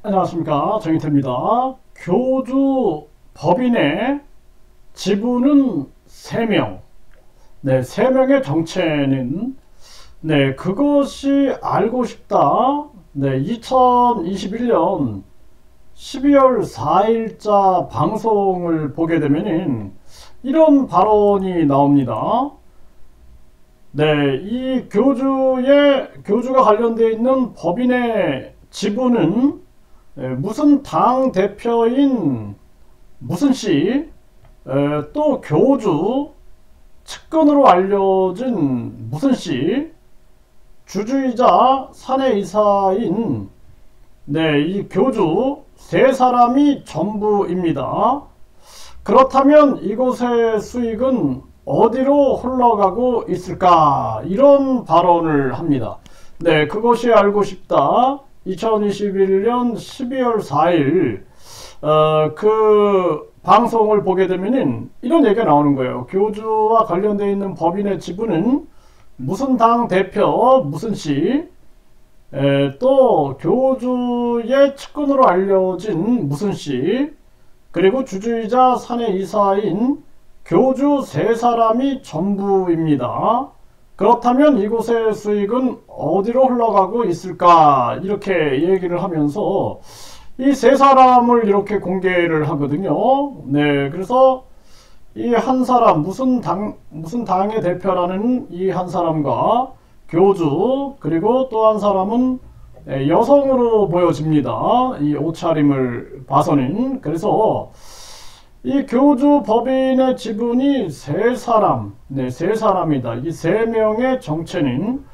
안녕하십니까, 정희태입니다. 교주 법인의 지분은 3명. 네, 3명의 정체는 그것이 알고 싶다. 2021년 12월 4일자 방송을 보게 되면은 이런 발언이 나옵니다. 이 교주가 관련되어 있는 법인의 지분은 무슨 당 대표인 무슨 씨, 또 교주 측근으로 알려진 무슨 씨, 주주이자 사내이사인 이 교주 3사람이 전부입니다. 그렇다면 이곳의 수익은 어디로 흘러가고 있을까? 이런 발언을 합니다. 그것이 알고 싶다. 2021년 12월 4일 그 방송을 보게 되면은 이런 얘기가 나오는 거예요. 교주와 관련되어 있는 법인의 지분은 무슨 당 대표 무슨 씨, 또 교주의 측근으로 알려진 무슨 씨, 그리고 주주이자 사내이사인 교주 3사람이 전부입니다. 그렇다면 이곳의 수익은 어디로 흘러가고 있을까? 이렇게 얘기를 하면서 이 3사람을 이렇게 공개를 하거든요. 그래서 이 한 사람, 무슨 당의 대표라는 이 한 사람과 교주, 그리고 또 한 사람은 여성으로 보여집니다. 이 옷차림을 봐서는. 그래서 이 교주 법인의 지분이 3사람, 3사람이다. 이 3명의 정체는,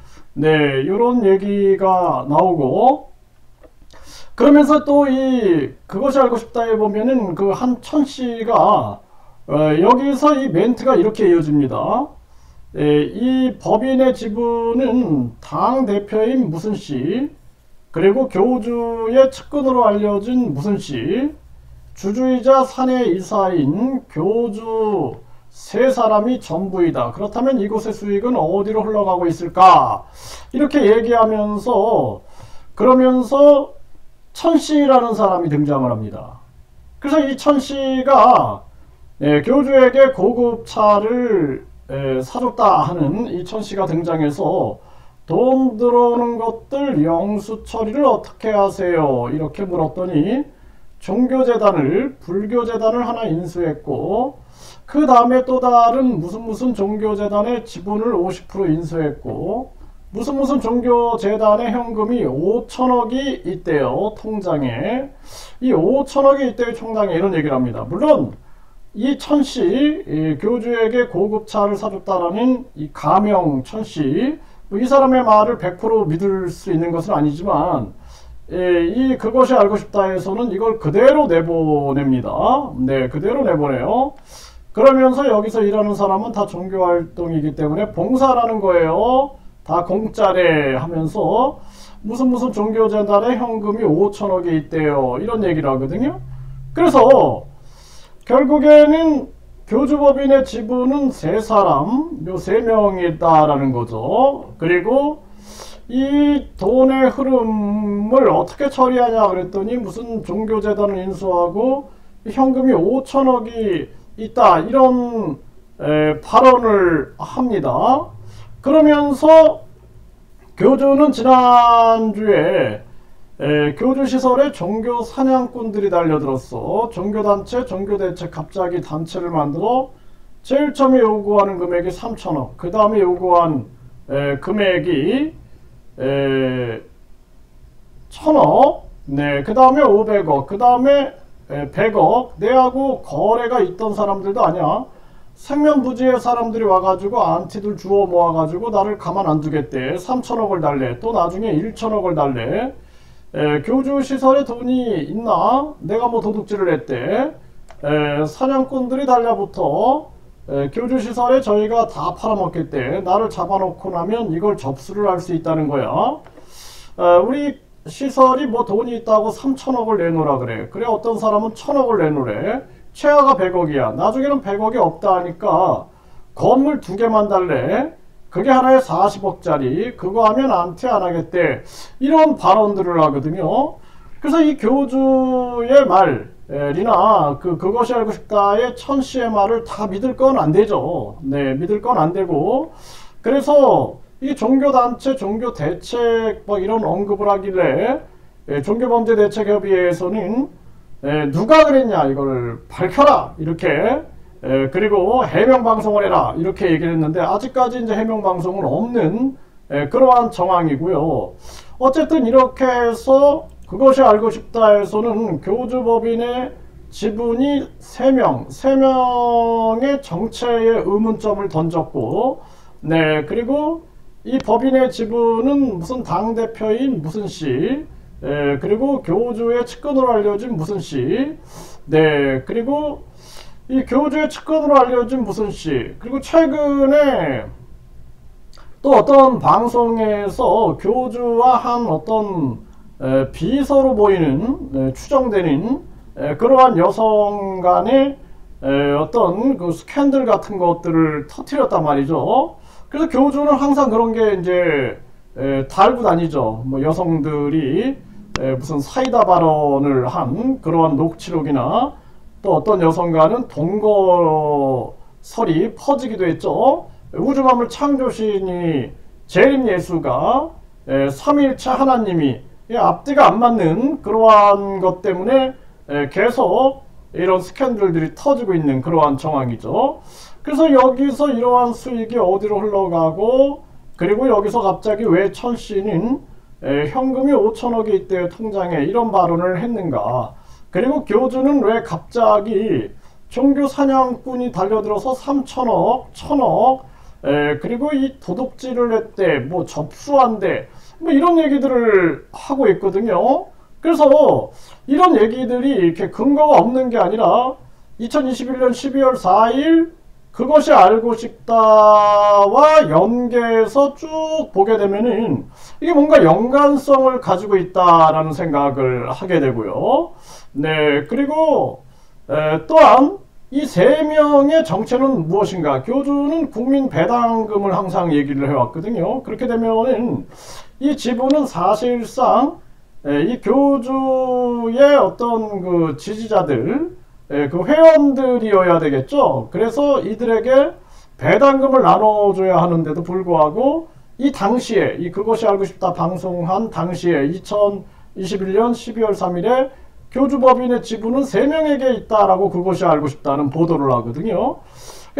요런 얘기가 나오고, 그러면서 또 그것이 알고 싶다에 보면은 그 한천 씨가, 여기서 이 멘트가 이렇게 이어집니다. 이 법인의 지분은 당 대표인 무슨 씨, 그리고 교주의 측근으로 알려진 무슨 씨, 주주이자 사내이사인 교주 3사람이 전부이다. 그렇다면 이곳의 수익은 어디로 흘러가고 있을까? 이렇게 얘기하면서, 그러면서 천씨라는 사람이 등장을 합니다. 그래서 이 천씨가 교주에게 고급차를 사줬다 하는 이 천씨가 등장해서 돈 들어오는 것들 영수 처리를 어떻게 하세요? 이렇게 물었더니 종교재단을, 불교재단을 하나 인수했고, 그 다음에 또 다른 무슨 종교재단의 지분을 50% 인수했고, 무슨 종교재단의 현금이 5천억이 있대요, 통장에. 이 5천억이 있대요, 통장에. 이런 얘기를 합니다. 물론 이 천씨, 교주에게 고급차를 사줬다라는 이 가명 천씨, 이 사람의 말을 100% 믿을 수 있는 것은 아니지만, 그것이 알고 싶다에서는 이걸 그대로 내보냅니다. 그대로 내보내요. 그러면서 여기서 일하는 사람은 다 종교활동이기 때문에 봉사라는 거예요. 다 공짜래 하면서 무슨 종교재단에 현금이 5천억이 있대요. 이런 얘기를 하거든요. 그래서 결국에는 교주법인의 지분은 3사람, 요 3명이다라는 거죠. 그리고 이 돈의 흐름을 어떻게 처리하냐 그랬더니 무슨 종교재단을 인수하고 현금이 5천억이 있다, 이런 발언을 합니다. 그러면서 교주는 지난주에 교주시설에 종교 사냥꾼들이 달려들었어. 종교단체, 종교대책 갑자기 단체를 만들어 제일 처음에 요구하는 금액이 3천억, 그 다음에 요구한 금액이 1,000억, 그 다음에 500억, 그 다음에 100억. 내하고 거래가 있던 사람들도 아니야. 생면부지의 사람들이 와가지고 안티들 주워 모아가지고 나를 가만 안 두겠대. 3천억을 달래. 또 나중에 1천억을 달래. 교주시설에 돈이 있나? 내가 뭐 도둑질을 했대. 사냥꾼들이 달려붙어 교주시설에 저희가 다 팔아먹겠대. 나를 잡아놓고 나면 이걸 접수를 할 수 있다는 거야. 우리 시설이 뭐 돈이 있다고 3천억을 내놓으라 그래. 그래, 어떤 사람은 1,000억을 내놓으래. 최하가 100억이야. 나중에는 100억이 없다 하니까 건물 2개만 달래. 그게 하나에 40억짜리. 그거 하면 안티 안 하겠대. 이런 발언들을 하거든요. 그래서 이 교주의 말이나 그것이 알고 싶다의 천 씨의 말을 다 믿을 건 안 되죠. 네, 믿을 건 안 되고, 그래서 이 종교단체, 종교대책 뭐 이런 언급을 하길래 종교범죄대책협의회에서는 누가 그랬냐 이걸 밝혀라 이렇게, 그리고 해명방송을 해라 이렇게 얘기를 했는데 아직까지 이제 해명방송은 없는 그러한 정황이고요. 어쨌든 이렇게 해서 그것이 알고 싶다에서는 교주법인의 지분이 3명의 정체의 의문점을 던졌고, 네, 그리고 이 법인의 지분은 무슨 당대표인 무슨 씨, 그리고 교주의 측근으로 알려진 무슨 씨, 네, 그리고 이 교주의 측근으로 알려진 무슨 씨, 그리고 최근에 또 어떤 방송에서 교주와 한 어떤 비서로 보이는 추정되는 그러한 여성 간의 어떤 그 스캔들 같은 것들을 터뜨렸단 말이죠. 그래서 교주는 항상 그런 게 이제 달고 다니죠. 뭐 여성들이 무슨 사이다 발언을 한 그러한 녹취록이나 또 어떤 여성과는 동거설이 퍼지기도 했죠. 우주만물 창조신이 재림 예수가 삼위일체 하나님이 앞뒤가 안 맞는 그러한 것 때문에 계속 이런 스캔들들이 터지고 있는 그러한 정황이죠. 그래서 여기서 이러한 수익이 어디로 흘러가고, 그리고 여기서 갑자기 왜 천 씨는 현금이 5천억이 있대요 통장에 이런 발언을 했는가, 그리고 교주는 왜 갑자기 종교 사냥꾼이 달려들어서 3천억, 1천억, 그리고 이 도둑질을 했대, 뭐 접수한대, 뭐 이런 얘기들을 하고 있거든요. 그래서 이런 얘기들이 이렇게 근거가 없는 게 아니라 2021년 12월 4일 그것이 알고 싶다와 연계해서 쭉 보게 되면은 이게 뭔가 연관성을 가지고 있다라는 생각을 하게 되고요. 네, 그리고 또한 이 3명의 정체는 무엇인가? 교주는 국민 배당금을 항상 얘기를 해왔거든요. 그렇게 되면은 이 지분은 사실상 이 교주의 어떤 그 지지자들, 그 회원들이어야 되겠죠. 그래서 이들에게 배당금을 나눠줘야 하는데도 불구하고 이 당시에 이 그것이 알고 싶다 방송한 당시에 2021년 12월 3일에 교주법인의 지분은 3명에게 있다라고 그것이 알고 싶다는 보도를 하거든요.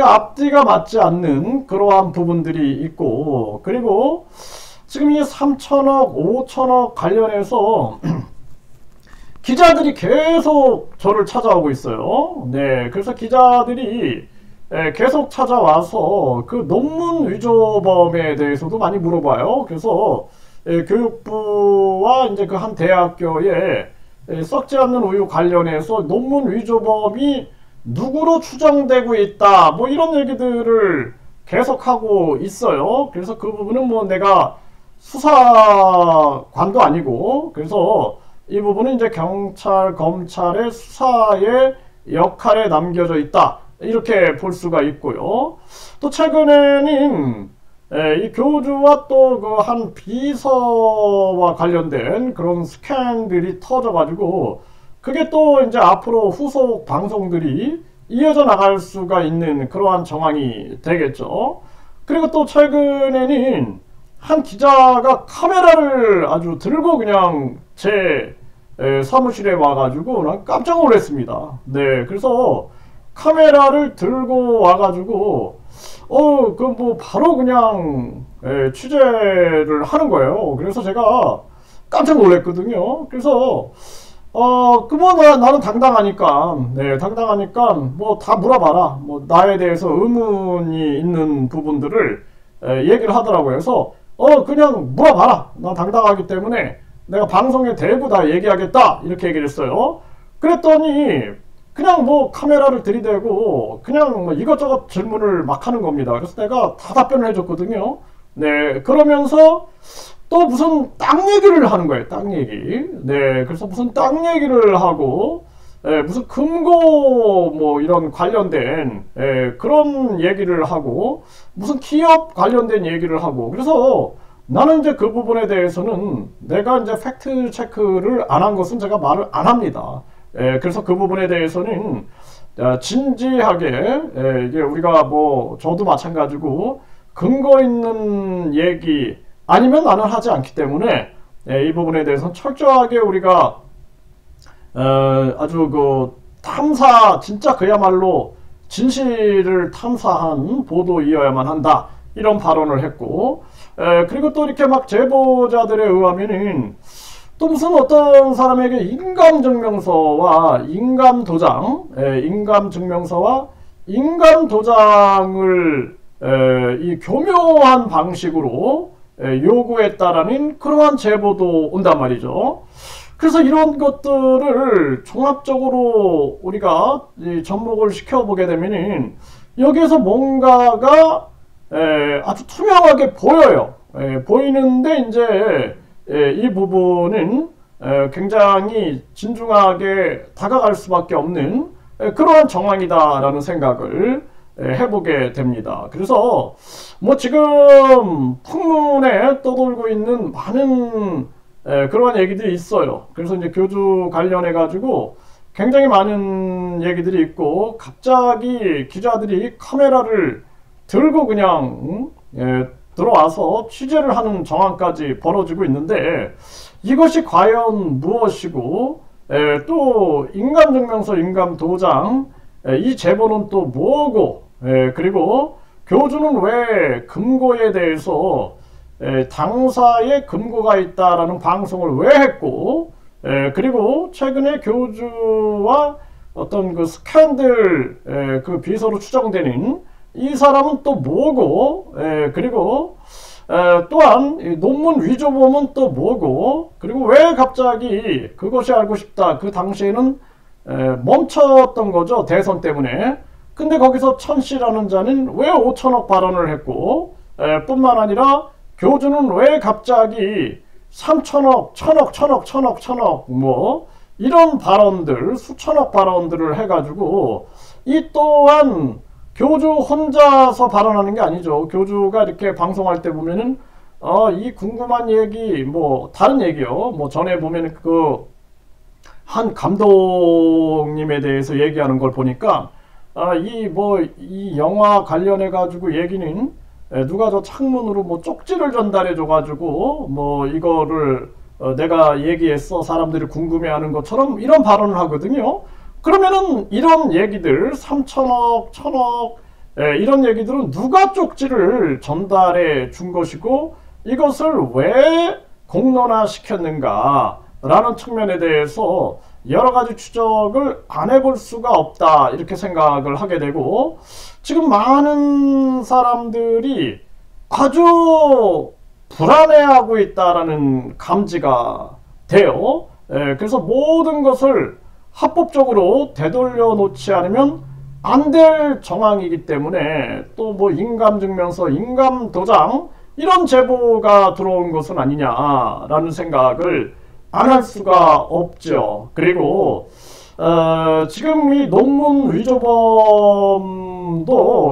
앞뒤가 맞지 않는 그러한 부분들이 있고, 그리고 지금 이 3천억, 5천억 관련해서 기자들이 계속 저를 찾아오고 있어요. 네, 그래서 기자들이 계속 찾아와서 그 논문 위조범에 대해서도 많이 물어봐요. 그래서 교육부와 이제 그 한 대학교에 썩지 않는 우유 관련해서 논문 위조범이 누구로 추정되고 있다, 뭐 이런 얘기들을 계속하고 있어요. 그래서 그 부분은 뭐 내가 수사관도 아니고, 그래서 이 부분은 이제 경찰, 검찰의 수사의 역할에 남겨져 있다, 이렇게 볼 수가 있고요. 또 최근에는 이 교주와 또 그 한 비서와 관련된 그런 스캔들이 터져가지고 그게 또 이제 앞으로 후속 방송들이 이어져 나갈 수가 있는 그러한 정황이 되겠죠. 그리고 또 최근에는 한 기자가 카메라를 아주 들고 그냥 제 사무실에 와가지고 난 깜짝 놀랐습니다. 네, 그래서 카메라를 들고 와가지고 그 뭐 바로 그냥 취재를 하는 거예요. 그래서 제가 깜짝 놀랐거든요. 그래서 나는 당당하니까, 네, 당당하니까 뭐 다 물어봐라, 뭐 나에 대해서 의문이 있는 부분들을 얘기를 하더라고요. 그래서 그냥 물어봐라, 난 당당하기 때문에 내가 방송에 대고 다 얘기하겠다, 이렇게 얘기를 했어요. 그랬더니 그냥 뭐 카메라를 들이대고 그냥 뭐 이것저것 질문을 막 하는 겁니다. 그래서 내가 다 답변을 해줬거든요. 네, 그러면서 또 무슨 땅 얘기를 하는 거예요. 땅 얘기. 네, 그래서 무슨 땅 얘기를 하고 무슨 금고 뭐 이런 관련된 그런 얘기를 하고 무슨 기업 관련된 얘기를 하고, 그래서 나는 이제 그 부분에 대해서는 내가 이제 팩트 체크를 안 한 것은 제가 말을 안 합니다. 그래서 그 부분에 대해서는 진지하게, 이게 우리가 뭐 저도 마찬가지고 근거 있는 얘기 아니면 나는 하지 않기 때문에 이 부분에 대해서는 철저하게 우리가 아주 그 탐사, 진짜 그야말로 진실을 탐사한 보도이어야만 한다, 이런 발언을 했고, 그리고 또 이렇게 막 제보자들에 의하면은 또 무슨 어떤 사람에게 인감증명서와 인감도장, 인감증명서와 인감도장을 이 교묘한 방식으로 요구했다라는 그러한 제보도 온단 말이죠. 그래서 이런 것들을 종합적으로 우리가 접목을 시켜보게 되면은 여기에서 뭔가가 아주 투명하게 보여요. 보이는데 이제 이 부분은 굉장히 진중하게 다가갈 수밖에 없는 그러한 정황이다라는 생각을 해보게 됩니다. 그래서 뭐 지금 풍문에 떠돌고 있는 많은 그러한 얘기들이 있어요. 그래서 이제 교주 관련해 가지고 굉장히 많은 얘기들이 있고, 갑자기 기자들이 카메라를 들고 그냥 들어와서 취재를 하는 정황까지 벌어지고 있는데, 이것이 과연 무엇이고, 또 인감증명서, 인감도장, 이 제보는 또 뭐고, 그리고 교주는 왜 금고에 대해서 당사에 금고가 있다라는 방송을 왜 했고, 그리고 최근에 교주와 어떤 그 스캔들 그 비서로 추정되는 이 사람은 또 뭐고, 그리고 또한 이 논문 위조범은 또 뭐고, 그리고 왜 갑자기 그것이 알고 싶다, 그 당시에는 멈췄던 거죠, 대선 때문에. 근데 거기서 천씨라는 자는 왜 5천억 발언을 했고, 뿐만 아니라 교주는 왜 갑자기 3천억, 천억 뭐 이런 발언들, 수천억 발언들을 해가지고, 이 또한 교주 혼자서 발언하는 게 아니죠. 교주가 이렇게 방송할 때 보면은 이 궁금한 얘기, 뭐 다른 얘기요, 뭐 전에 보면은 그 한 감독님에 대해서 얘기하는 걸 보니까 이 영화 관련해 가지고 얘기는 누가 저 창문으로 뭐 쪽지를 전달해 줘 가지고 뭐 이거를 내가 얘기했어, 사람들이 궁금해하는 것처럼 이런 발언을 하거든요. 그러면은 이런 얘기들 3천억, 천억 이런 얘기들은 누가 쪽지를 전달해 준 것이고, 이것을 왜 공론화 시켰는가 라는 측면에 대해서 여러 가지 추적을 안 해볼 수가 없다, 이렇게 생각을 하게 되고, 지금 많은 사람들이 아주 불안해하고 있다라는 감지가 돼요. 그래서 모든 것을 합법적으로 되돌려 놓지 않으면 안 될 정황이기 때문에, 또 뭐 인감증명서, 인감도장 이런 제보가 들어온 것은 아니냐라는 생각을 안 할 수가 없죠. 그리고 지금 이 논문 위조범도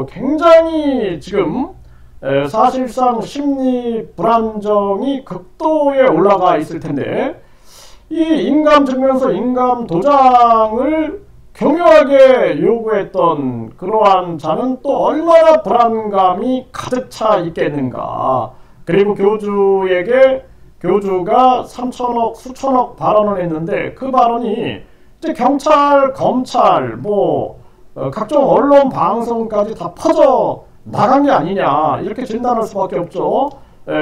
굉장히 지금 사실상 심리 불안정이 극도에 올라가 있을 텐데, 이 인감증명서, 인감도장을 교묘하게 요구했던 그러한 자는 또 얼마나 불안감이 가득 차 있겠는가. 그리고 교주가 3천억, 수천억 발언을 했는데, 그 발언이 이제 경찰, 검찰, 뭐 각종 언론 방송까지 다 퍼져 나간 게 아니냐, 이렇게 진단할 수밖에 없죠.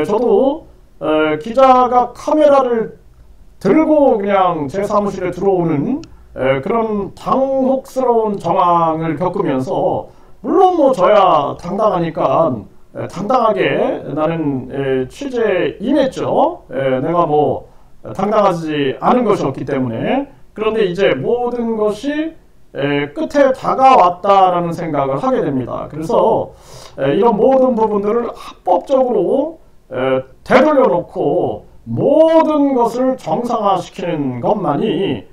저도 기자가 카메라를 들고 그냥 제 사무실에 들어오는 그런 당혹스러운 정황을 겪으면서, 물론 뭐 저야 당당하니까 당당하게 나는 취재에 임했죠. 내가 뭐 당당하지 않은 것이 없기 때문에. 그런데 이제 모든 것이 끝에 다가왔다라는 생각을 하게 됩니다. 그래서 이런 모든 부분들을 합법적으로 되돌려 놓고 모든 것을 정상화시키는 것만이,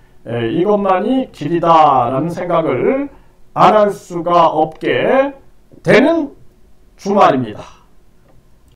이것만이 길이다라는 생각을 안 할 수가 없게 되는 주말입니다.